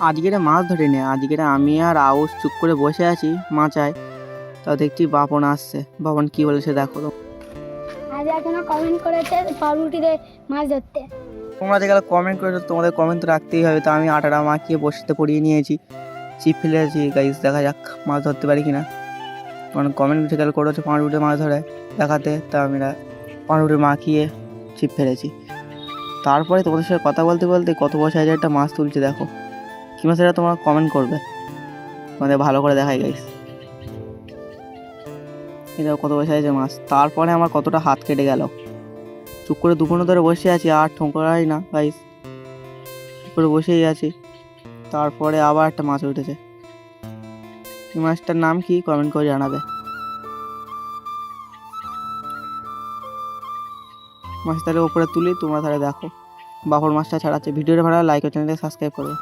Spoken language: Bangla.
আজকের মাছ ধরিনি, আজকের আমি আর আউশ চুপ করে বসে আছি মাচায়। তা দেখছি বাপন আসছে। বাপন কি বলেছে দেখো তো। আজ একজনা কমেন্ট করেছে পাউরুটি দিয়ে মাছ ধরতে। তোমরা যেগুলো কমেন্ট করেছো তোমাদের কমেন্ট তো রাখতেই হবে। তো আমি আটাটা মাখিয়ে বসিতে পড়িয়ে নিয়েছি, ছিপ ফেলেছি। গাইস দেখা যাক মাছ ধরতে পারি কিনা। কারণ কমেন্ট যেগুলো করেছো পাউরুটি মাছ ধরে দেখাতে, তা আমরা পাউরুটি মাখিয়ে ছিপ ফেলেছি। তারপরে তোমাদের সাথে কথা বলতে বলতে কত বড় সাইজের একটা মাছ তুলছে দেখো। কি মাছ এটা তোমরা কমেন্ট করবে, তোমাদের ভালো করে দেখাই গাইস। এটা কত বড় সাইজের মাছ। তারপরে আমার কতটা হাত কেটে গেল। চুপ করে দুপুর ধরে বসে আছি আর ঠোঁকরাই না গাইস, চুপ করে বসেই আছি। তারপরে আবার একটা মাছ উঠেছে। এই মাছটার নাম কি কমেন্ট করে জানাবে। মাছ তাহলে ওপরে তুলি, তোমরা তাহলে দেখো। বাপর মাছটা ছাড়াচ্ছে। ভিডিওটা ভালো লাইক ও চ্যানেলটা সাবস্ক্রাইব করবে।